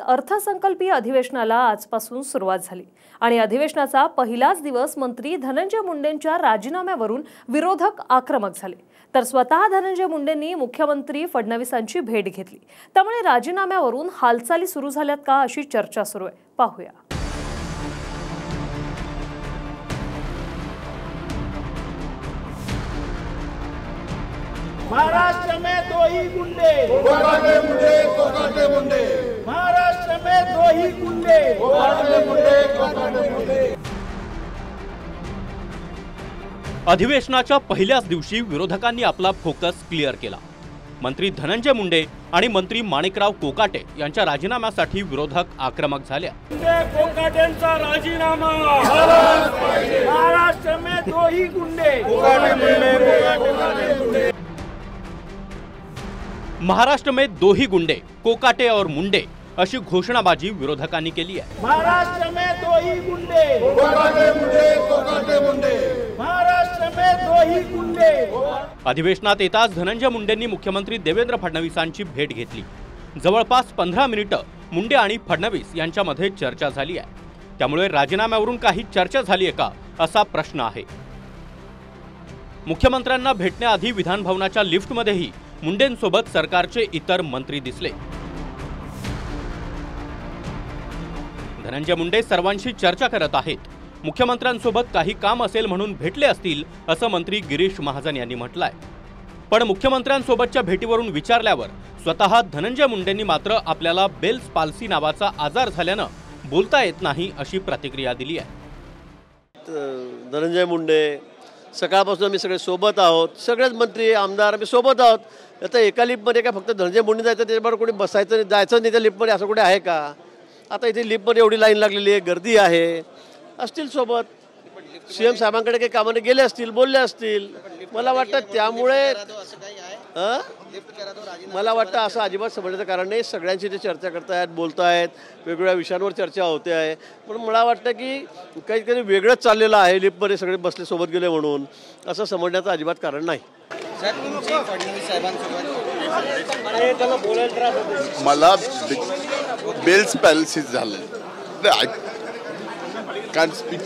अर्थसंकल्पीय अधिवेशनाला आजपासून सुरुवात झाली आणि अधिवेशनाचा पहिलाच दिवस मंत्री धनंजय मुंडेंच्या राजीनाम्यावरून विरोधक आक्रमक झाले। तर स्वतः धनंजय मुंडेंनी मुख्यमंत्री फडणवीसांची भेट घेतली। त्यामुळे राजीनाम्यावरून हालचाली सुरू झाल्यात का अशी चर्चा सुरू आहे। पाहूया। महाराष्ट्र में दो ही गुंडे, कोकाटे मुंडे, कोकाटे मुंडे। महाराष्ट्र में दो ही गुंडे, कोकाटे मुंडे, कोकाटे मुंडे। अधिवेशनाच्या पहिल्याच दिवशी विरोधकांनी आपला फोकस क्लिअर केला। मंत्री धनंजय मुंडे आणि मंत्री माणिकराव कोकाटे यांच्या राजीनाम्यासाठी विरोधक आक्रमक झाले। कोकाटेंचा राजीनामा, महाराष्ट्र में दो ही गुंडे, कोकाटे मुंडे, कोकाटे मुंडे। महाराष्ट्र में दो ही गुंडे, कोकाटे और मुंडे अशी घोषणाबाजी विरोधकांनी केली आहे। महाराष्ट्र में दो ही गुंडे, कोकाटे मुंडे, कोकाटे मुंडे। महाराष्ट्र में दो ही गुंडे। अधिवेशनात येताच धनंजय मुंडेंनी मुख्यमंत्री देवेंद्र फडणवीसांची भेट घेतली। जवळपास 15 मिनिटं मुंडे आणि फडणवीस यांच्यामध्ये चर्चा झाली आहे। त्यामुळे राजीनाम्यावरून काही चर्चा झाली आहे का असा प्रश्न आहे। मुख्यमंत्र्यांना भेटण्याआधी विधान भवनाच्या लिफ्टमध्येही मुंडेंसोबत सरकारचे इतर मंत्री दिसले। धनंजय मुंडे सर्वांशी चर्चा करत आहेत। मुख्यमंत्र्यांसोबत काही काम असेल म्हणून भेटले असतील असं मंत्री गिरीश महाजन यांनी म्हटलंय। पण मुख्यमंत्र्यांसोबतच्या भेटीवरून विचारल्यावर स्वतः धनंजय मुंडेंनी मात्र आपल्याला बेल्स पाल्सी नावाचा आजार झाल्यानं बोलता येत नाही अशी प्रतिक्रिया दिली आहे। धनंजय मुंडे सकाळपासून आम्ही सगळे सोबत आहोत, सगळेच मंत्री आमदार आम्ही सोबत आहोत। आता एका लिफ्टमध्ये काय फक्त धनंजय मुंडे जायचं त्याच्याबरोबर कोणी बसायचं जायचं नाही त्या लिफ्टमध्ये असं कुठे आहे का? आता इथे लिफ्टमध्ये एवढी लाईन लागलेली आहे, गर्दी आहे, असतील सोबत। सीएम साहेबांकडे काही कामाने गेले असतील, बोलले असतील। मला वाटतं त्यामुळे मला वाटतं असं अजिबात समजण्याचं कारण नाही। सगळ्यांशी ते चर्चा करतायत, बोलतायत, वेगवेगळ्या विषयांवर चर्चा होते आहे। पण मला वाटतं की काहीतरी वेगळंच चाललेलं आहे, लिफ्टमध्ये सगळे बसले सोबत गेले म्हणून असं समजण्याचं अजिबात कारण नाही। मला बेल्स पॅल्सीज झाले, कांट स्पीक।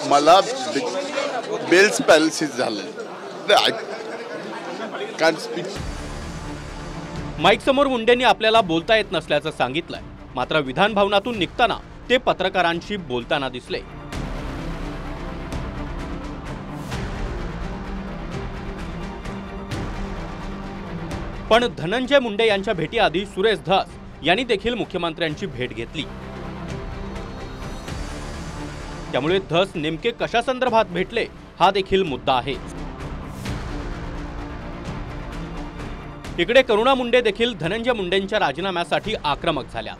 मला बेल्स पॅल्सीज झाले, कांट स्पीक। माईक समोर मुंडेंनी आपल्याला बोलता येत नसल्याचं सांगितलंय। मात्र विधान भवनातून निघताना ते पत्रकारांशी बोलताना दिसले। पण धनंजय मुंडे यांच्या भेटीआधी सुरेश धस यांनी देखील मुख्यमंत्र्यांची भेट घेतली। त्यामुळे धस नेमके कशा संदर्भात भेटले हा देखील मुद्दा आहे। इकडे करुणा मुंडे देखील धनंजय मुंडेंच्या राजीनाम्यासाठी आक्रमक झाल्या।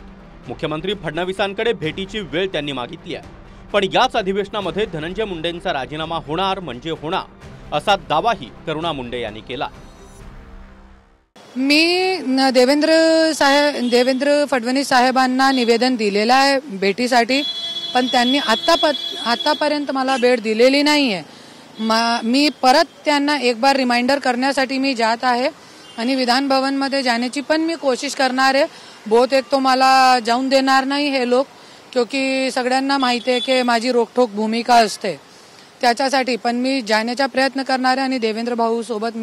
मुख्यमंत्री फडणवीसांकडे भेटीची वेळ त्यांनी मागितली आहे। पण याच अधिवेशनामध्ये धनंजय मुंडेंचा राजीनामा होणार म्हणजे होणार असा दावाही करुणा मुंडे यांनी केला। मी देवेंद्र फडणवीस साहेबांना निवेदन दिलेलं आहे भेटीसाठी, पण त्यांनी आतापर्यंत मला भेट दिलेली नाहीये। मी परत त्यांना एक बार रिमाइंडर करण्यासाठी मी जात आहे आणि विधान भवन मध्ये जाण्याची पण मी कोशिश करणार आहे। बहुतेक तो मला जाऊन देणार नाही हे लोक, क्योंकि सगळ्यांना माहिती आहे की माझी रोखठोक भूमिका असते त्याच्यासाठी। पण मी जाण्याचा प्रयत्न करणार आहे आणि देवेंद्र भाऊ सोबत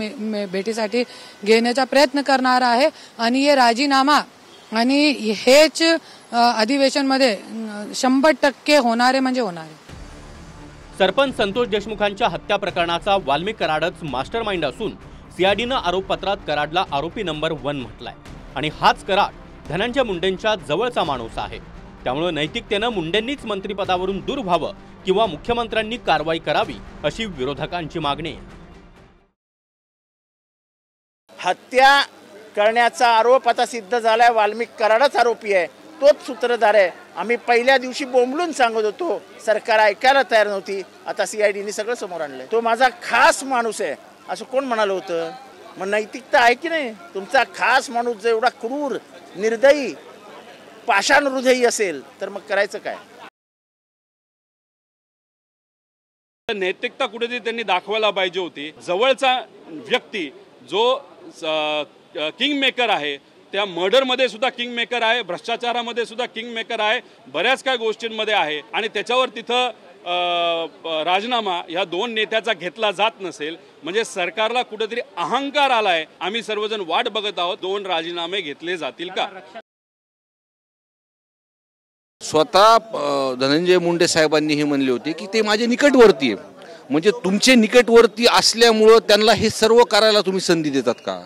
भेटीसाठी घेण्याचा प्रयत्न करणार आहे। आणि हे राजीनामा आणि हेच अधिवेशन मध्ये 100% होणार आहे म्हणजे होणार आहे। सरपंच संतोष देशमुखांच्या हत्या प्रकरणाचा वाल्मिक कराडच मास्टरमाइंड असून सीआयडीनं आरोपपत्रात कराडला आरोपी नंबर 1 म्हटलाय आणि हाच कराड धनंजय मुंडेंच्या जवळचा माणूस आहे। त्यामुळे नैतिकतेनं मुंडेंनीच मंत्रिपदावरून दूर व्हावं किंवा मुख्यमंत्र्यांनी कारवाई करावी अशी विरोधकांची मागणी आहे। हत्या करण्याचा आरोप आता सिद्ध झालाय, वाल्मिक कराडच आरोपी आहे, तोच सूत्रधार आहे। आम्ही पहिल्या दिवशी बोंबलून सांगत होतो, सरकार ऐकायला तयार नव्हती। आता सीआयडीने सगळं समोर आणलंय। तो माझा खास माणूस आहे असं कोण म्हणालं होतं? मग नैतिकता आहे की नाही? तुमचा खास माणूस जर एवढा क्रूर, निर्दयी, पाषाण हृदयी असेल तर मग करायचं काय? नैतिकता कुठेतरी त्यांनी दाखवायला पाहिजे होती। जवळचा व्यक्ती जो किंग मेकर आहे, त्या मर्डरमध्ये सुद्धा किंग मेकर आहे, भ्रष्टाचारामध्ये सुद्धा किंग मेकर आहे, बऱ्याच काही गोष्टींमध्ये आहे आणि त्याच्यावर तिथं राजीनामा ह्या दोन नेत्याचा घेतला जात नसेल म्हणजे सरकारला कुठेतरी अहंकार आलाय. आम्ही सर्वजण वाट बघत आहोत 2 राजीनामे घेतले जातील का. स्वतः धनंजय मुंडे साहेबांनी हे म्हणले होते की ते माझे निकटवर्ती आहे, म्हणजे तुमचे निकटवर्ती असल्यामुळं त्यांना हे सर्व करायला तुम्ही संधी देतात का.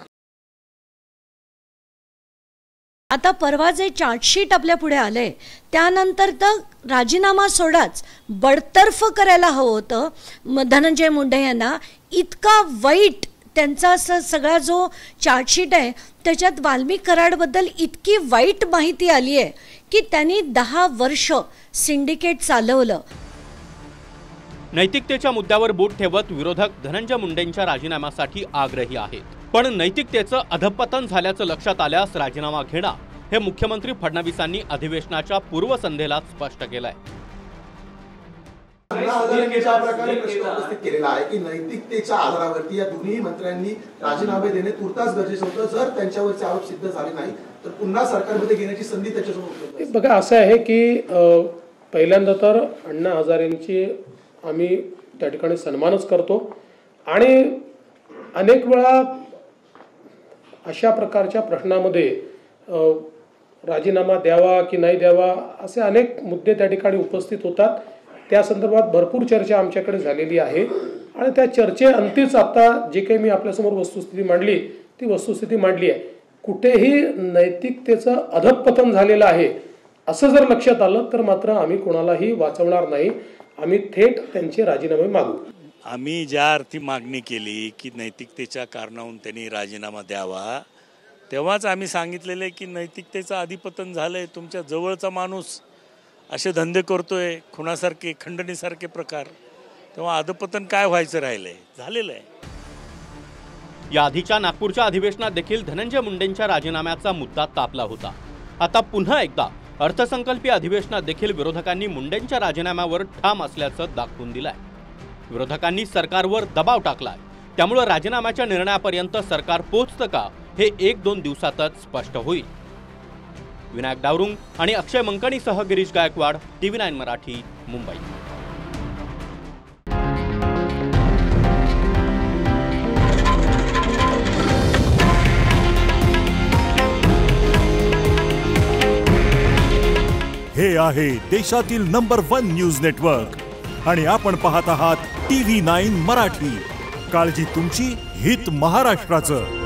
आता परवा जे चार्जशीट आपल्या पुढे आले त्यानंतर तर राजीनामा सोडाच बडतर्फ करायला हवं होतं धनंजय मुंडे यांना. इतका वाईट त्यांचा सगळा जो चार्जशीट आहे त्याच्यात वाल्मिक कराडबद्दल इतकी वाईट माहिती आली आहे की त्यांनी 10 वर्ष सिंडिकेट चालवलं. नैतिकतेच्या मुद्द्यावर बोट ठेवत विरोधक धनंजय मुंडेंच्या राजीनाम्यासाठी आग्रही आहेत, पण नैतिकतेचं अधपतन झाल्याचं लक्षात आल्यास राजीनामा घेणं हे मुख्यमंत्री फडणवीसांनी अधिवेशनाच्या पूर्वसंध्येला स्पष्ट केलंय. प्रश्न उपस्थित केलेला आहे की नैतिकतेच्या आधारावरती या दोन्ही मंत्र्यांनी राजीनामे देणे तुर्तास गरजेचं होतं. जर त्यांच्यावरचे आरोप सिद्ध झाले नाही तर पुन्हा सरकारमध्ये घेण्याची संधी त्याच्यासमोर. बघा असं आहे की पहिल्यांदा तर अण्णा हजारेंची आम्ही त्या ठिकाणी सन्मानच करतो आणि अनेक वेळा अशा प्रकारच्या प्रश्नामध्ये राजीनामा द्यावा की नाही द्यावा असे अनेक मुद्दे त्या ठिकाणी उपस्थित होतात. त्या संदर्भात भरपूर चर्चा आमच्याकडे झालेली आहे आणि त्या चर्चेअंतीच आता जे काही मी आपल्यासमोर वस्तुस्थिती मांडली ती वस्तुस्थिती मांडली आहे. कुठेही नैतिकतेचं अधपतन झालेलं आहे असं जर लक्षात आलं तर मात्र आम्ही कोणालाही वाचवणार नाही. आम्ही थेट त्यांचे राजीनामे मागू. आम्ही ज्या अर्थी मागणी केली की नैतिकतेच्या कारणावरून त्यांनी राजीनामा द्यावा तेव्हाच आम्ही सांगितलेलं आहे की नैतिकतेचं अधिपतन झालंय. तुमच्या जवळचा माणूस असे धंदे करतोय, खुनासारखे खंडणीसारखे प्रकार, तेव्हा अधपतन काय व्हायचं राहिलंय, झालेलं आहे. या आधीच्या नागपूरच्या अधिवेशनात देखील धनंजय मुंडेंच्या राजीनाम्याचा मुद्दा तापला होता. आता पुन्हा एकदा अर्थसंकल्पीय अधिवेशनात देखील विरोधकांनी मुंडेंच्या राजीनाम्यावर ठाम असल्याचं दाखवून दिलंय. विरोधकांनी सरकारवर दबाव टाकलाय, त्यामुळे राजीनाम्याच्या निर्णयापर्यंत सरकार पोहोचतं का हे 1-2 दिवसातच स्पष्ट होईल. विनायक डावरुंग आणि अक्षय मंकणीसह गिरीश गायकवाड, TV9 मराठी, मुंबई. हे आहे देशातील नंबर 1 न्यूज नेटवर्क आणि आपण पाहत आहात TV9 मराठी. काळजी तुमची, हित महाराष्ट्राचं.